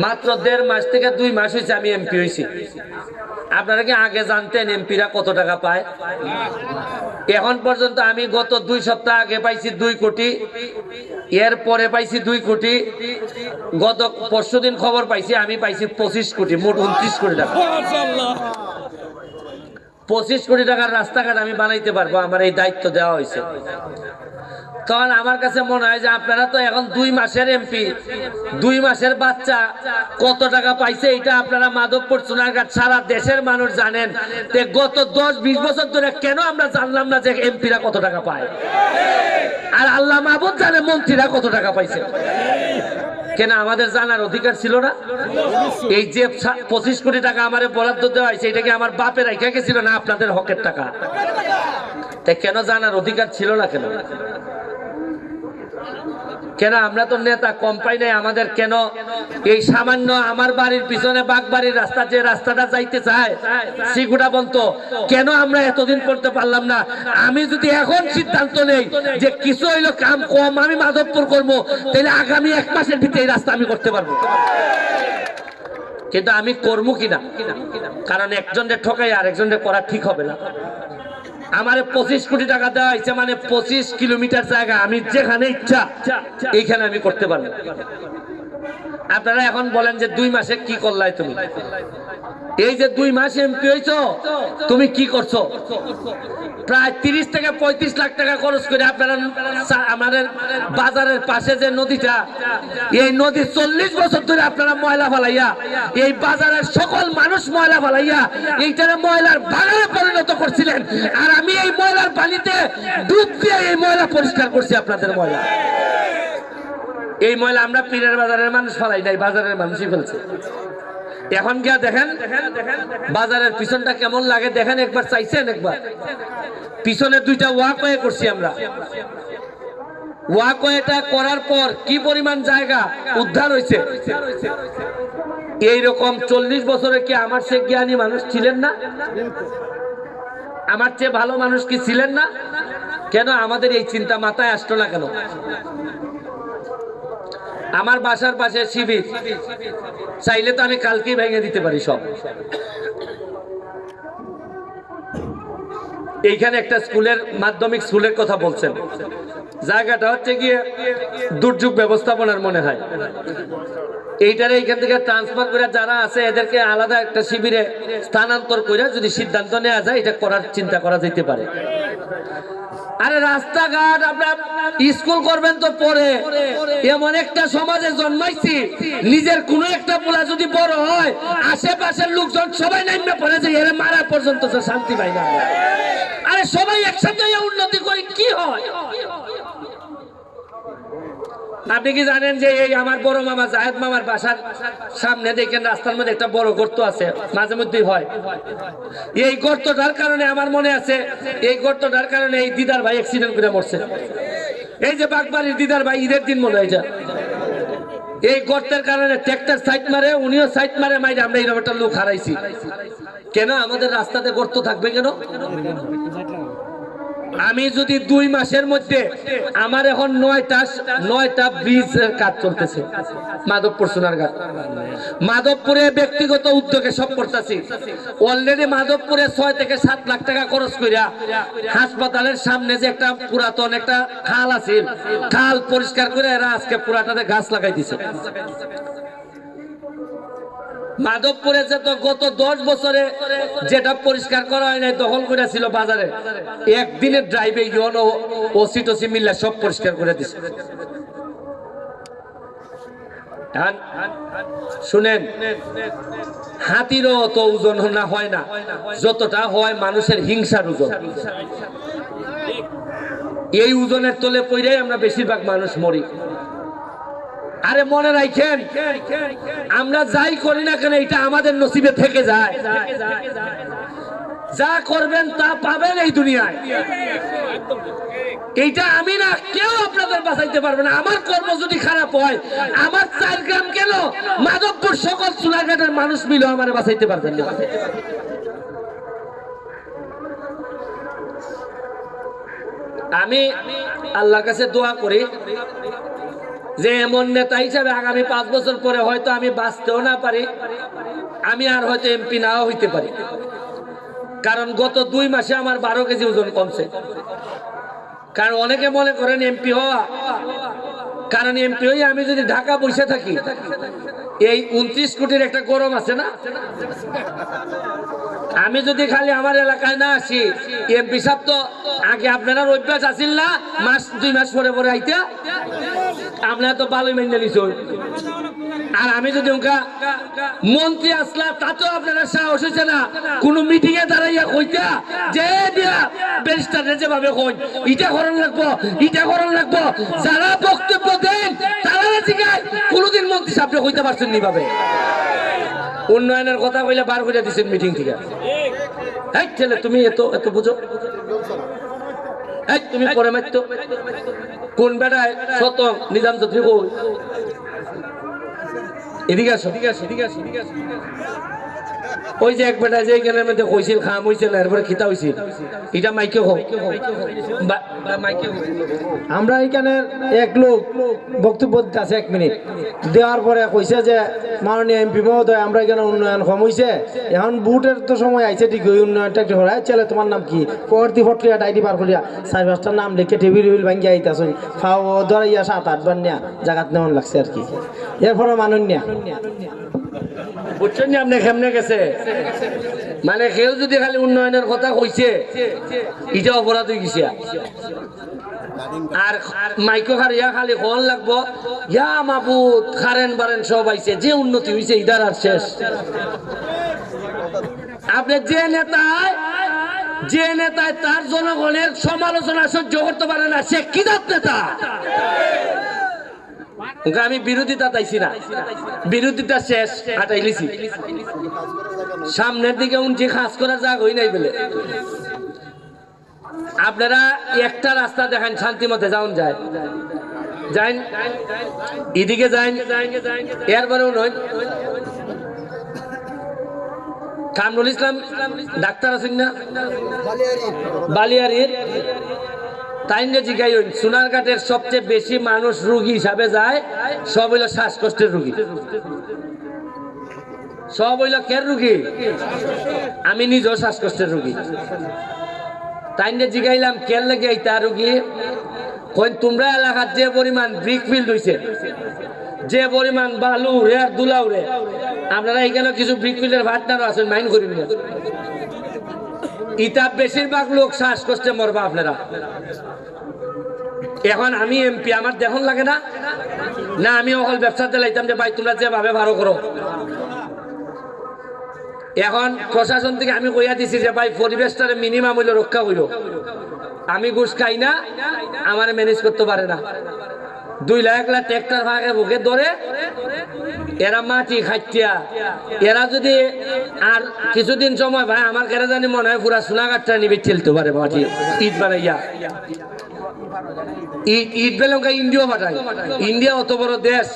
মাত্র 1.5 মাস থেকে 2 মাস হয়েছে আমি এমপি হয়েছি। আপনারা কি আগে জানতেন এমপিরা কত টাকা পায়? এখন পর্যন্ত আমি গত 2 সপ্তাহ আগে পাইছি 2 কোটি, এর পরে পাইছি 2 কোটি, গত পরশুদিন খবর পাইছি আমি পাইছি 25 কোটি, মোট 29 কোটি টাকা। 25 কোটি টাকার রাস্তাঘাট আমি বানাইতে পারবো, আমার এই দায়িত্ব দেওয়া হয়েছে। তখন আমার কাছে মনে হয় যে আপনারা তো এখন 2 মাসের এমপি, 2 মাসের বাচ্চা কত টাকা পাইছে এটা আপনারা মাধবপুর সোনারঘাট সারা দেশের মানুষ জানেন। গত 10-20 বছর ধরে কেন আমরা জানলাম না যে এমপিরা কত টাকা পায়? আর আল্লাহ মাহবুব জানে মন্ত্রীরা কত টাকা পাইছে। কেন আমাদের জানার অধিকার ছিল না? এই যে 25 কোটি টাকা আমারে বরাদ্দ দেওয়া হয়েছে, এটা কি আমার বাপের রেখে গেছিল না আপনাদের হকের টাকা? তাই কেন জানার অধিকার ছিল না? কেন আমরা তো নেতা কম পাই নাই? আমাদের কেন এই সামান্য আমার বাড়ির পিছনে বাগবাড়ির রাস্তা, যে রাস্তাটা যাইতে চায় সিগুড়া বলতো, কেন আমরা এতদিন করতে পারলাম না? আমি যদি এখন সিদ্ধান্ত নেই যে কিছু হইলো কাম কম আমি মাধবপুর করবো, তাহলে আগামী 1 মাসের ভিতরে এই রাস্তা আমি করতে পারবো। কিন্তু আমি করবো কিনা, কারণ একজনের ঠকাই আর একজনের করা ঠিক হবে না। আমারে 25 কোটি টাকা দেওয়া হয়েছে, মানে 25 কিলোমিটার জায়গা আমি যেখানে ইচ্ছা এইখানে আমি করতে পারবো। আপনারা এখন বলেন যে 2 মাসে কি করলাই তুমি? এই যে 2 মাস এমপি হইছো, তুমি কি করছো? প্রায় 30 থেকে 35 লাখ টাকা খরচ করে আপনারা আমাদের বাজারের পাশে যে নদীটা, এই নদী 40 বছর ধরে আপনারা ময়লা ফেলাইয়া, এই বাজারের সকল মানুষ ময়লা ফেলাইয়া এইটারে ময়লার বাগানে পরিণত করছিলেন। আর আমি এই ময়লার পানিতে ডুব দিয়ে এই ময়লা পরিষ্কার করছি আপনাদের ময়লা। এই ময়লা আমরা পীরের বাজারের মানুষ ফেলাই নাই, বাজারের মানুষই ফেলছে। এখন গিয়া দেখেন বাজারের পিছনটা কেমন লাগে, দেখেন একবার, চাইছেন একবার? পিছনে 2টা ওয়াকওয়ে করছি আমরা। ওয়াকওয়েটা করার পর কি পরিমাণ জায়গা উদ্ধার হয়েছে। এইরকম 40 বছরে কি আমার চেয়ে জ্ঞানী মানুষ ছিলেন না? আমার চেয়ে ভালো মানুষ কি ছিলেন না? কেন আমাদের এই চিন্তা মাথায় আসতো না কেন? আমার বাসার পাশে শিবির, চাইলে তো আমি কালকেই ভেঙে দিতে পারি সব। এইখানে একটা স্কুলের, মাধ্যমিক স্কুলের কথা বলছেন, জায়গাটা হচ্ছে গিয়ে দুর্যোগ ব্যবস্থাপনার মনে হয়। এইটারে এইখান থেকে ট্রান্সফার করে যারা আছে এদেরকে আলাদা একটা শিবিরে স্থানান্তর করে যদি সিদ্ধান্ত নেওয়া যায়, এটা করার চিন্তা করা যেতে পারে। আরে রাস্তাঘাট আপনার স্কুল করবেন তো পরে, এমন একটা সমাজে জন্মাইছি, নিজের কোন একটা পোলা যদি বড় হয় আশেপাশের লোকজন সবাই নামবে পড়ে যে এর মারা পর্যন্ত শান্তি পাই না। আরে সবাই একসাথে উন্নতি করি কি হয়? আপনি কি জানেন যে এই আমার বড় মামা জাহেদ মামার বাসার সামনে দেখেন রাস্তার মধ্যে একটা বড় গর্ত আছে, মাঝে মধ্যেই হয়। এই গর্তটার কারণে আমার মনে আছে, এই গর্তটার কারণে এই দিদার ভাই অ্যাক্সিডেন্ট করে মরছে। এই যে বাগবাড়ির দিদার ভাই ঈদের দিন মনে হয়, এই গর্তের কারণে ট্রাক্টর সাইড মারে, উনিও সাইড মারে, মাইরে আমরা এইরকম একটা লোক হারাইছি। কেন আমাদের রাস্তাতে গর্ত থাকবে কেন? আমি যদি 2 মাসের মধ্যে, আমার এখন 9টা ব্রিজের কাজ চলতেছে মাধবপুর সোনারঘাট। মাধবপুরে ব্যক্তিগত উদ্যোগে সব করতেছি। অলরেডি মাধবপুরে 6 থেকে 7 লাখ টাকা খরচ কইরা হাসপাতালের সামনে যে একটা পুরাতন একটা খাল আছে, খাল পরিষ্কার করে এরা আজকে পুরাটাতে গাছ লাগাই দিছে। মাধবপুরে যে তো গত 10 বছরে যেটা পরিষ্কার করা হয় নাই, দখল করে ছিল বাজারে, একদিনের ড্রাইভে ইউনো ওসি টসি মিল্লা সব পরিষ্কার করে দিছে। শুনেন, হাতিরও তো ওজন না হয় না যতটা হয় মানুষের হিংসার ওজন। এই ওজনের তলে পড়েই আমরা বেশিরভাগ মানুষ মরি। আরে মনে রাখেন, আমরা যাই করি না কেন এটা আমাদের নসিবে থেকে যায়। যা করবেন তা পাবেন এই দুনিয়ায়। এইটা আমি না, কেউ আপনাদের বাঁচাইতে পারবে না। আমার কর্ম যদি খারাপ হয়, আমার 4 গ্রাম কেন মাধবপুর সকল সোনারঘাটের মানুষ মিলে আমার বাঁচাইতে পারবেন না। আমি আল্লাহর কাছে দোয়া করি, যে এমন নেতা হিসাবে আগামী 5 বছর পরে হয়তো আমি বাঁচতেও না পারি, আমি আর হয়তো এমপি নাও হইতে পারি। কারণ গত 2 মাসে আমার 12 কেজি ওজন কমছে। কারণ অনেকে মনে করেন এমপি হওয়া, কারণ এমপি হয়ে আমি যদি ঢাকা বসে থাকি, এই 29 কোটির একটা গরম আছে না, আমি যদি খালি আমার এলাকায় না আসি, এমপি সাহেব তো আগে আপনারা অভ্যাস আসিল না, 2 মাস পরে পরে আইতে, আপনারা তো ভালোই মেনে নিছ। আর আমি যদি মন্ত্রী আসলা, তাতেও আপনারা সাহস হয়েছে না কোন মিটিং এ দাঁড়াইয়া কইতা যে ব্যারিস্টার যেভাবে কই ইটা করণ লাগবো, ইটা করণ লাগবো, যারা বক্তব্য দেন তারা জিগায় কোনদিন মন্ত্রী সাহেব কইতে পারছেন নি ভাবে। উন্নয়নের কথা কইলে বার করে দিচ্ছেন মিটিং থেকে। এই ছেলে তুমি এত এত বুঝো, এই তুমি পরে মারতো কোন বেটায় শত নিজাম চৌধুরী কই এদিকে আসো, ওই যে এক বেটা যে এখানের মধ্যে কইছিল খাম হইছিল এরপরে খিতা হইছিল, এটা মাইকে হোক। আমরা এখানে এক লোক বক্তব্য দিতে আছে 1 মিনিট দেওয়ার পরে কইছে যে মাননীয় এমপি মহোদয় আমরা এখানে উন্নয়ন কম হইছে, এখন বুটের তো সময় আইছে ঠিক ওই উন্নয়নটা একটু করা। ছেলে তোমার নাম কি? পরতি ফটলিয়া ডাইডি পার করিয়া 4-5টা নাম লিখে টেবিল ভাঙ্গিয়া আইতাছুন, খাও ধরাইয়া 7-8 বার নিয়া জায়গাত নেওয়ান লাগছে আর কি। এরপরে মাননীয় বুঝছেন আপনি কেমনে গেছে, মানে কেউ যদি খালি উন্নয়নের কথা কইছে এটা অপরাধ হয়ে গেছে। আর মাইকো খারিয়া খালি কল লাগবো ইয়া মাবুদ খারেন বারেন সব আইছে, যে উন্নতি হইছে ইদার আর শেষ। আপনি যে নেতায় তার জনগণের সমালোচনা সহ্য করতে পারে না, সে কি নেতা? আমি বিরোধিতা চাইছি না, বিরোধিতা শেষ হাঁটাইলিছি, সামনের দিকে উনছি খাস করার জায়গা হই নাই বলে। আপনারা একটা রাস্তা দেখেন শান্তি মতে যাওন যায়, যাইন এদিকে যাইন, এরপরেও নয় কামরুল ইসলাম ডাক্তার আছেন না বালিয়ারির, তাই জিগাই সোনারঘাটের সবচেয়ে বেশি মানুষ রোগী হিসাবে যায়, সব হইল শ্বাসকষ্টের রোগী, সব হইল কের রোগী, আমি নিজেও শ্বাসকষ্টের রোগী। তাই জিগাইলাম কের লেগে এইটা রোগী, কই তোমরা এলাকার যে পরিমাণ ব্রিক ফিল্ড হইছে, যে পরিমাণ বালু রে আর দুলাউ রে, আপনারা এখানে কিছু ব্রিক ফিল্ডের ভাটনারও আছেন, মাইন্ড করিন না, ইটা বেশিরভাগ লোক শ্বাসকষ্টে মরবা আপনারা। এখন আমি এমপি, আমার দেখুন লাগে না, না আমি অকল ব্যবসা দিলাইতাম যে ভাই তোমরা যেভাবে ভালো করো। এখন প্রশাসন থেকে আমি কইয়া দিছি যে ভাই পরিবেশটারে মিনিমাম হইলে রক্ষা হইল, আমি ঘুষ খাই না, আমার ম্যানেজ করতে পারে না। 2 লাখ ট্রাক্টর ভাগে বুকে ধরে এরা মাটি খাইতিয়া, এরা যদি আর কিছুদিন সময় ভাই আমার কেন জানি মনে হয় পুরা সোনাঘাটটা নিবে ঠেলতে পারে মাটি ইট বানাইয়া। ইট বেলে ইন্ডিয়া পাঠায়, ইন্ডিয়া অত বড় দেশ,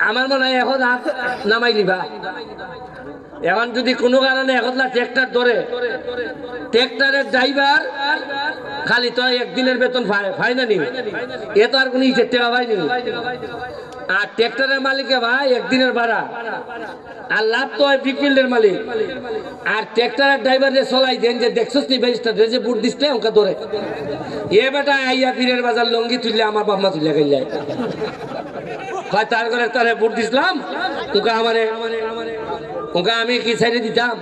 আমার মনে হয় এখন হাত নামাই লিবা। এখন যদি কোনো কারণে 1 লাখ ট্রাক্টর ধরে, ট্রাক্টরের ড্রাইভার খালি তো একদিনের বেতন পায় না নি, এ তো আর কোনো ইটের টাকা পায়নি। আর ট্রাক্টরের মালিকে ভাই একদিনের ভাড়া, আর লাভ তো হয় ফিল্ডের মালিক। আর ট্রাক্টরের ড্রাইভার যে চলাই দেন যে দেখছস নি ব্যারিস্টার যে বুট দিচ্ছে ওকে ধরে, এ বেটা আইয়া পীরের বাজার লঙ্গি তুললে আমার বাপমা তুলে গেল যায়, হয় তার ঘরে তারে বুট দিছিলাম ওকে আমারে, ওকে আমি কি ছেড়ে দিতাম?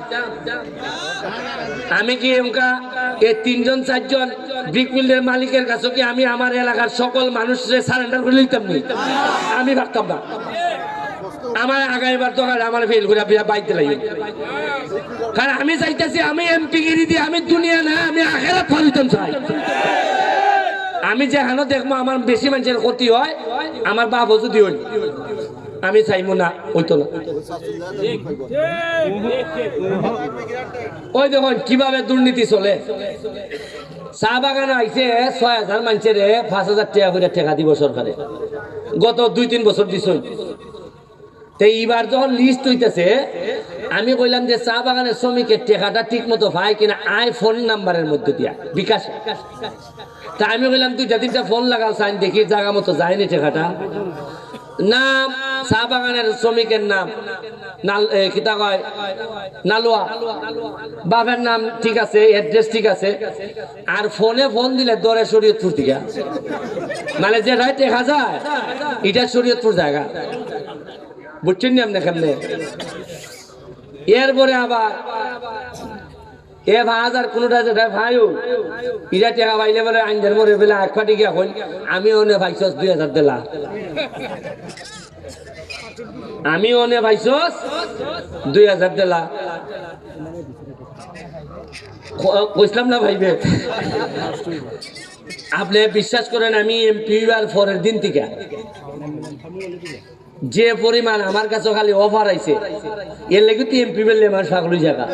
আমি কি ওকা এই 3জন 4জন ব্রিক মিলের মালিকের কাছে কি আমি আমার এলাকার সকল মানুষকে সারেন্ডার করে নিতাম নি? আমি ভাবতাম না, আমার আগামীবার তো আমার ফেল করে বাইতে লাগে। কারণ আমি চাইতেছি আমি এমপি গিরি দিয়ে আমি দুনিয়া না, আমি আখেরাত ফালিতাম চাই। আমি যেখানে দেখবো আমার বেশি মানুষের ক্ষতি হয়, আমার বাবা যদি হই আমি চাইবো না, হইতো না। ওই দেখুন কিভাবে দুর্নীতি চলে। চা বাগানে আইসে 6,000 মানুষের 5,000 টাকা করে টেকা দিব সরকারে, গত 2-3 বছর দিছ। এইবার যখন লিস্ট হইতেছে আমি কইলাম যে চা বাগানের শ্রমিকের টেকাটা ঠিক মতো পায় কিনা, ফোন নাম্বারের মধ্যে দিয়া বিকাশ। তা আমি কইলাম 2-3টা ফোন লাগাও সাইন দেখি জায়গা মতো যায়নি টেকাটা। নাম চা বাগানের শ্রমিকের নাম কিতা কয় নালুয়া, বাবার নাম ঠিক আছে, অ্যাড্রেস ঠিক আছে, আর ফোনে ফোন দিলে দরে শরীয়তপুর থেকে, মানে যেটাই দেখা যায় এটা শরীয়তপুর জায়গা, বুঝছেন নি আপনি কেমনে? এরপরে আবার এ ভাজ আর কোনটা যেটা ভাইও ইরা টাকা পাইলে বলে আইনদের মরে ফেলে এক ফাটি গিয়া হল, আমি ওনে ভাইছস 2000 দিলা, আমি ওনে ভাইছস 2000 দিলা, কইসলাম না ভাইবে? আপনি বিশ্বাস করেন আমি এমপি আর পরের দিন থেকে যে পরিমাণ আমার কাছে খালি অফার আইছে, এর লেগে তো এমপি বেললে আমার ছাগলি জায়গা।